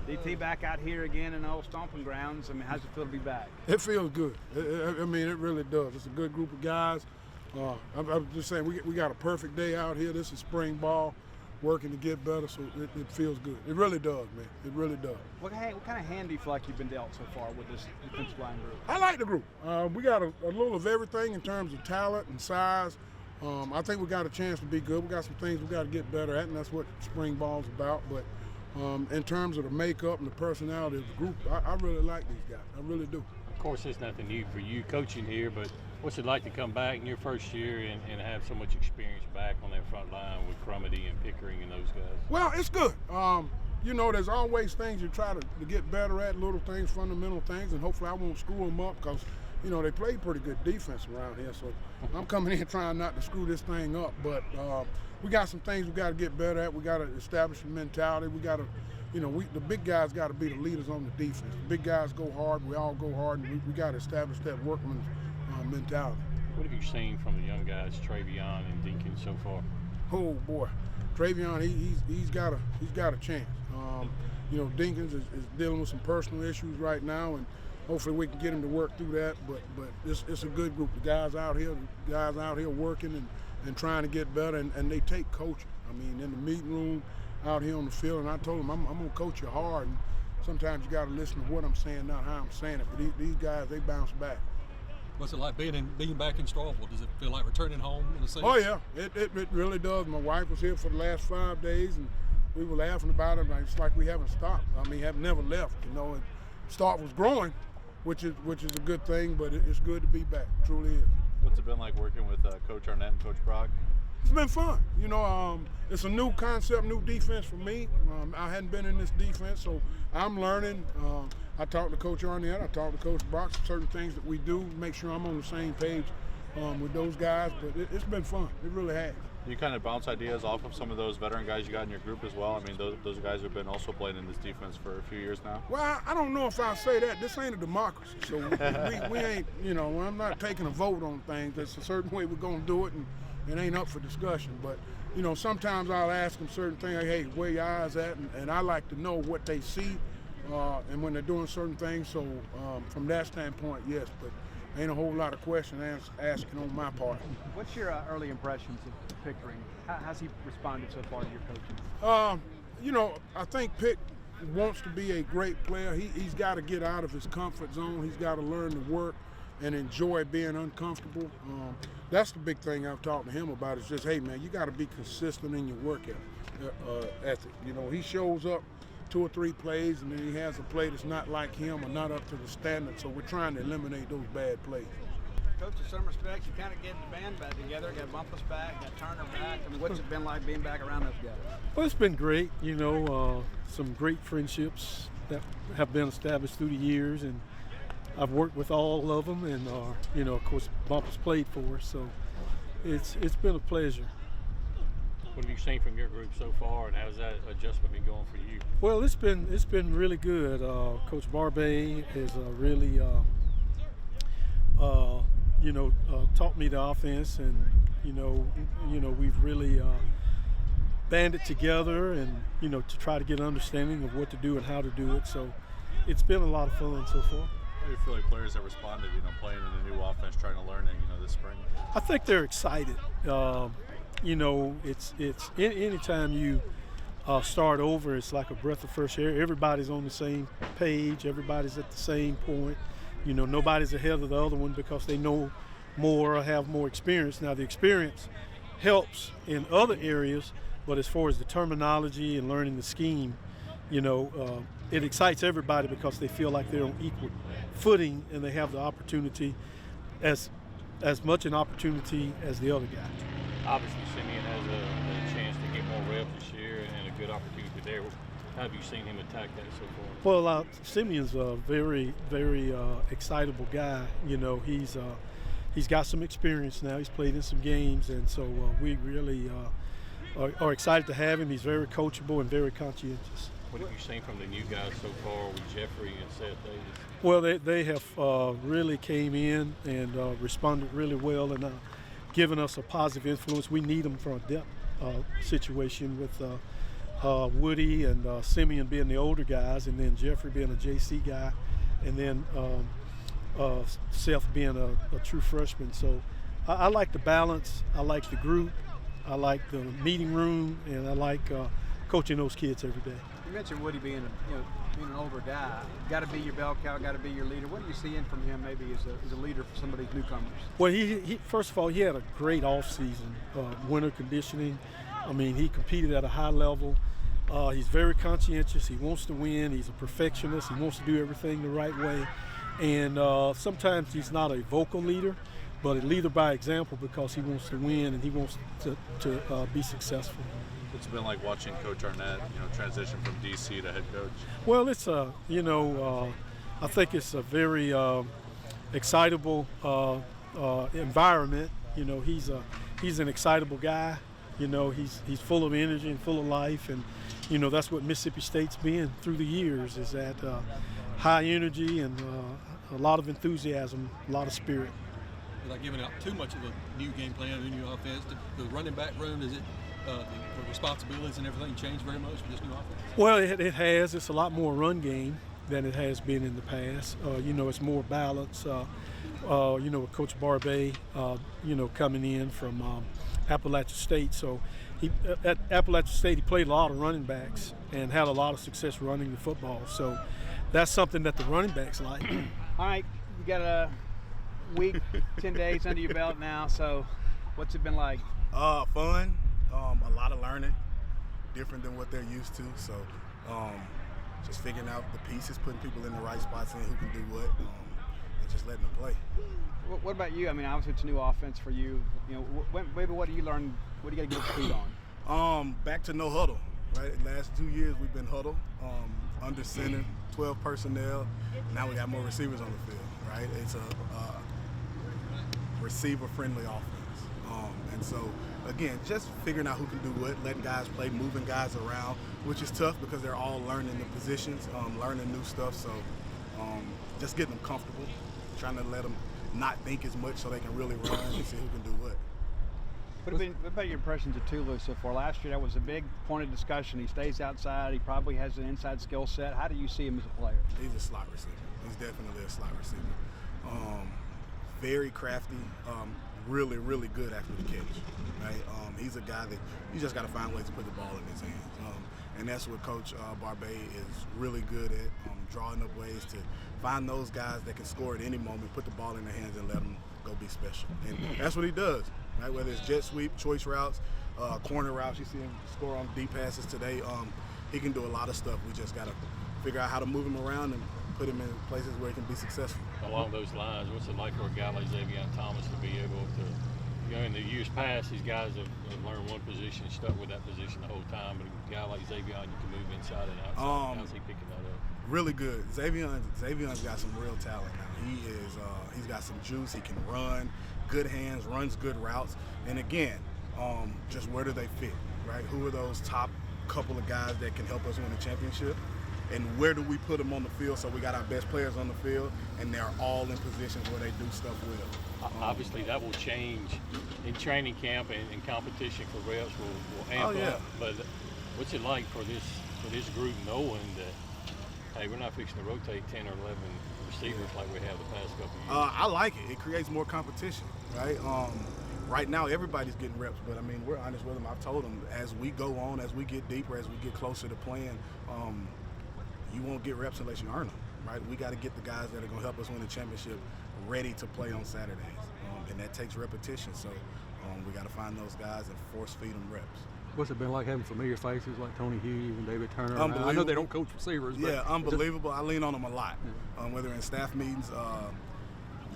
DT back out here again in the old stomping grounds. I mean, how's it feel to be back? It feels good. I mean, it really does. It's a good group of guys. I'm just saying, we got a perfect day out here. This is spring ball, working to get better, so it feels good. It really does, man. It really does. What kind of hand do you feel like you've been dealt so far with this defensive line group? I like the group. We got a little of everything in terms of talent and size. I think we got a chance to be good. We got some things we got to get better at, and that's what spring ball's about. But in terms of the makeup and the personality of the group, I really like these guys. I really do. Of course, it's nothing new for you coaching here, but what's it like to come back in your first year and have so much experience back on that front line with Crumedy and Pickering and those guys? Well, it's good. You know, there's always things you try to get better at, little things, fundamental things, and hopefully I won't screw them up because, you know, they play pretty good defense around here. So I'm coming in trying not to screw this thing up. But we got some things we got to get better at. We got to establish a mentality. We got to, you know, the big guys got to be the leaders on the defense. The big guys go hard. We all go hard, and we got to establish that workman's mentality. What have you seen from the young guys, Travion and Dinkins, so far? Oh boy, Travion, he's got a chance. You know, Dinkins is dealing with some personal issues right now, and hopefully we can get him to work through that. But it's a good group. The guys out here working and trying to get better, and they take coaching. I mean, in the meeting room, out here on the field, and I told them I'm gonna coach you hard. And sometimes you got to listen to what I'm saying, not how I'm saying it. But these guys, they bounce back. What's it like being back in Stroughville? Does it feel like returning home in a sense? Oh yeah, it really does. My wife was here for the last 5 days, and we were laughing about it. It's like we haven't stopped. I mean, have never left. You know, and Starkville's growing, which is a good thing. But it's good to be back. It truly is. What's it been like working with Coach Arnett and Coach Brock? It's been fun. You know, it's a new concept, new defense for me. I hadn't been in this defense, so I'm learning. I talked to Coach Arnett, I talked to Coach Brock, certain things that we do, make sure I'm on the same page with those guys, but it's been fun. It really has. You kind of bounce ideas off of some of those veteran guys you got in your group as well. I mean, those guys have been also playing in this defense for a few years now. Well, I don't know if I'll say that. This ain't a democracy, so we ain't, you know, I'm not taking a vote on things. There's a certain way we're going to do it, and it ain't up for discussion. But, you know, sometimes I'll ask them certain things, like, hey, where your eyes at? And I like to know what they see and when they're doing certain things. So from that standpoint, yes, but ain't a whole lot of question asking on my part. What's your early impressions of Pickering? How's he responded so far to your coaching? You know, I think Pick wants to be a great player. He's got to get out of his comfort zone. He's got to learn to work and enjoy being uncomfortable. That's the big thing I've talked to him about is just, hey, man, you got to be consistent in your work ethic. You know, he shows up 2 or 3 plays, and then he has a play that's not like him or not up to the standard, so we're trying to eliminate those bad plays. Coach, in some respects, you kind of get the band back together, got Bumpus back, got Turner back. I mean, what's it been like being back around those guys? Well, it's been great. You know, some great friendships that have been established through the years, and I've worked with all of them, and you know, of course, Bumpus played for us, so it's been a pleasure. What have you seen from your group so far, and how's that adjustment been going for you? Well, it's been really good. Coach Barbay has really taught me the offense, and you know we've really banded together, and you know, to try to get an understanding of what to do and how to do it. So it's been a lot of fun so far. How do you feel like players have responded, you know, playing in a new offense, trying to learn it, you know, this spring? I think they're excited. You know, it's anytime you start over, it's like a breath of fresh air. Everybody's on the same page. Everybody's at the same point. You know, nobody's ahead of the other one because they know more or have more experience. Now, the experience helps in other areas, but as far as the terminology and learning the scheme, you know, it excites everybody because they feel like they're on equal footing and they have the opportunity, as much an opportunity as the other guy. Obviously, Simeon has a chance to get more reps this year and a good opportunity there. How have you seen him attack that so far? Well, Simeon's a very, very excitable guy. You know, he's got some experience now. He's played in some games, and so we really are excited to have him. He's very coachable and very conscientious. What have you seen from the new guys so far with Jeffrey and Seth Davis? Well, they have really came in and responded really well, and given us a positive influence. We need them for a depth situation with Woody and Simeon being the older guys, and then Jeffrey being a JC guy, and then Seth being a true freshman. So I like the balance. I like the group. I like the meeting room, and I like coaching those kids every day. You mentioned Woody being being an older guy. Got to be your bell cow. Got to be your leader. What do you see in from him, maybe as a leader for some of these newcomers? Well, he first of all, he had a great off-season, winter conditioning. I mean, he competed at a high level. He's very conscientious. He wants to win. He's a perfectionist. He wants to do everything the right way. And sometimes he's not a vocal leader, but a leader by example because he wants to win and he wants to be successful. What's it been like watching Coach Arnett, transition from DC to head coach? Well, it's I think it's a very excitable environment. He's an excitable guy. He's full of energy and full of life, and that's what Mississippi State's been through the years, is that high energy and a lot of enthusiasm, a lot of spirit. Without giving out too much of the new game plan, the new offense, the running back room, is it the responsibilities and everything changed very much with this new offense? Well, it has. It's a lot more run game than it has been in the past. It's more balance. With Coach Barbay, coming in from Appalachian State. So at Appalachian State, he played a lot of running backs and had a lot of success running the football. So that's something that the running backs like. All right, you got a week, 10 days under your belt now. So what's it been like? Fun. A lot of learning, different than what they're used to. So just figuring out the pieces, putting people in the right spots and who can do what, and just letting them play. What about you? I mean, obviously it's a new offense for you. Maybe what do you learn? What do you got to get your feet on? Back to no huddle. Right. Last 2 years we've been huddle, under center, 12 personnel. Now we got more receivers on the field. Right. It's a receiver-friendly offense, and so. Again, just figuring out who can do what, letting guys play, moving guys around, which is tough because they're all learning the positions, learning new stuff. So just getting them comfortable, trying to let them not think as much so they can really run and see who can do what. What about your impressions of Tulu so far? Last year, that was a big point of discussion. He stays outside. He probably has an inside skill set. How do you see him as a player? He's a slot receiver. He's definitely a slot receiver. Very crafty. Really, really good after the catch, right? He's a guy that you just got to find ways to put the ball in his hands. And that's what Coach Barbay is really good at, drawing up ways to find those guys that can score at any moment, put the ball in their hands and let them go be special. And that's what he does, right? Whether it's jet sweep, choice routes, corner routes, you see him score on deep passes today. He can do a lot of stuff. We just got to figure out how to move him around and put him in places where he can be successful. Along those lines, what's it like for a guy like Xavier Thomas to be able to, in the years past, these guys have learned one position, stuck with that position the whole time, but a guy like Xavier, you can move inside and outside. How's he picking that up? Really good. Xavier's got some real talent now. He's got some juice. He can run, good hands, runs good routes. And again, just where do they fit, right? Who are those top couple of guys that can help us win a championship? And where do we put them on the field so we got our best players on the field and they're all in positions where they do stuff well? Obviously, that will change in training camp and competition for reps will amp up. But what's it like for this group knowing that, hey, we're not fixing to rotate 10 or 11 receivers like we have the past couple of years? I like it. It creates more competition, right? Right now, everybody's getting reps, but, I mean, we're honest with them. I've told them as we go on, as we get deeper, as we get closer to playing, you won't get reps unless you earn them, right? We got to get the guys that are going to help us win the championship ready to play on Saturdays, and that takes repetition. So we got to find those guys and force feed them reps. What's it been like having familiar faces like Tony Hughes and David Turner? Unbelievable. I know they don't coach receivers. Yeah, unbelievable. I lean on them a lot, whether in staff meetings,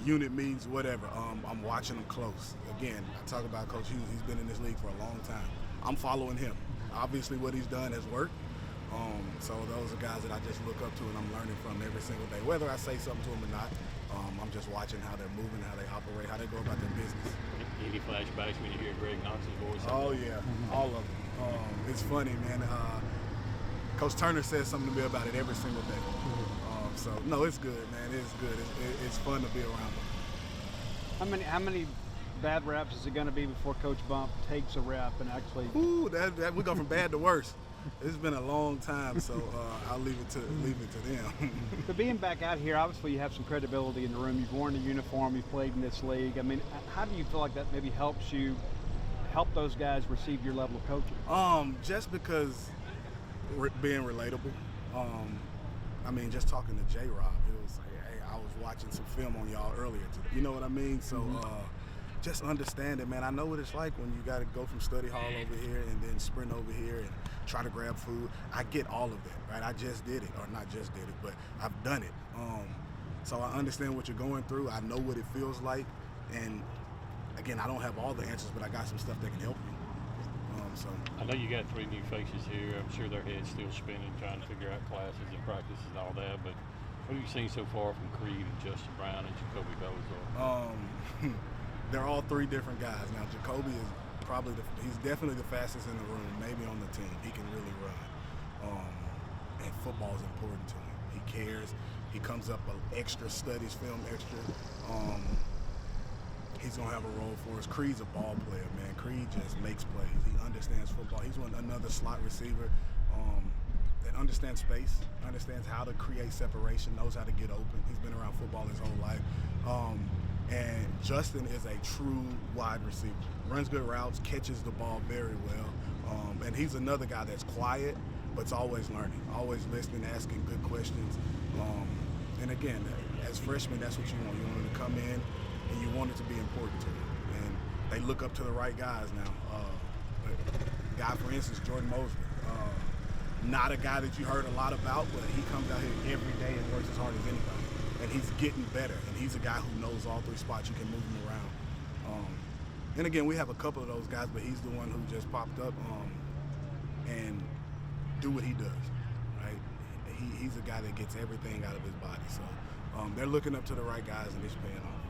unit meetings, whatever. I'm watching them close. Again, I talk about Coach Hughes. He's been in this league for a long time. I'm following him. Obviously, what he's done has worked. So those are guys that I just look up to and I'm learning from every single day. Whether I say something to them or not, I'm just watching how they're moving, how they operate, how they go about their business. Any flashbacks when you hear Greg Knox's voice? Oh, yeah, all of them. It's funny, man. Coach Turner says something to me about it every single day. So, no, it's good, man. It's good. It's fun to be around them. How many bad reps is it going to be before Coach Bump takes a rep and actually? Ooh, that we go from bad to worse. it's been a long time, so I'll leave it to them. But being back out here, obviously you have some credibility in the room. You've worn the uniform. You've played in this league. I mean, how do you feel like that maybe helps you help those guys receive your level of coaching? Just because being relatable. I mean, just talking to J-Rob, it was like, hey, I was watching some film on y'all earlier today. You know what I mean? So just understand it, man. I know what it's like when you got to go from study hall over here and then sprint over here and try to grab food. I get all of that, right? I just did it, or not just did it, but I've done it. So I understand what you're going through. I know what it feels like. And again, I don't have all the answers, but I got some stuff that can help you. So I know you got 3 new faces here. I'm sure their heads still spinning, trying to figure out classes and practices and all that. But what have you seen so far from Creed and Justin Brown and Jacoby Bozo? They're all 3 different guys. Now, Jacoby is he's definitely the fastest in the room, maybe on the team. He can really run. And football is important to him. He cares. He comes up extra, studies film extra. He's going to have a role for us. Creed's a ball player, man. Creed just makes plays. He understands football. He's another slot receiver that understands space, understands how to create separation, knows how to get open. He's been around football his whole life. And Justin is a true wide receiver. Runs good routes, catches the ball very well. And he's another guy that's quiet, but's always learning, always listening, asking good questions. And again, as freshmen, that's what you want. You want them to come in, and you want it to be important to them. And they look up to the right guys now. A guy, for instance, Jordan Mosley. Not a guy that you heard a lot about, but he comes out here every day and works as hard as anybody. And he's getting better. And he's a guy who knows all 3 spots. You can move him around. And again, we have a couple of those guys, but he's the one who just popped up and do what he does, right? He's a guy that gets everything out of his body. So they're looking up to the right guys, and it's paying off.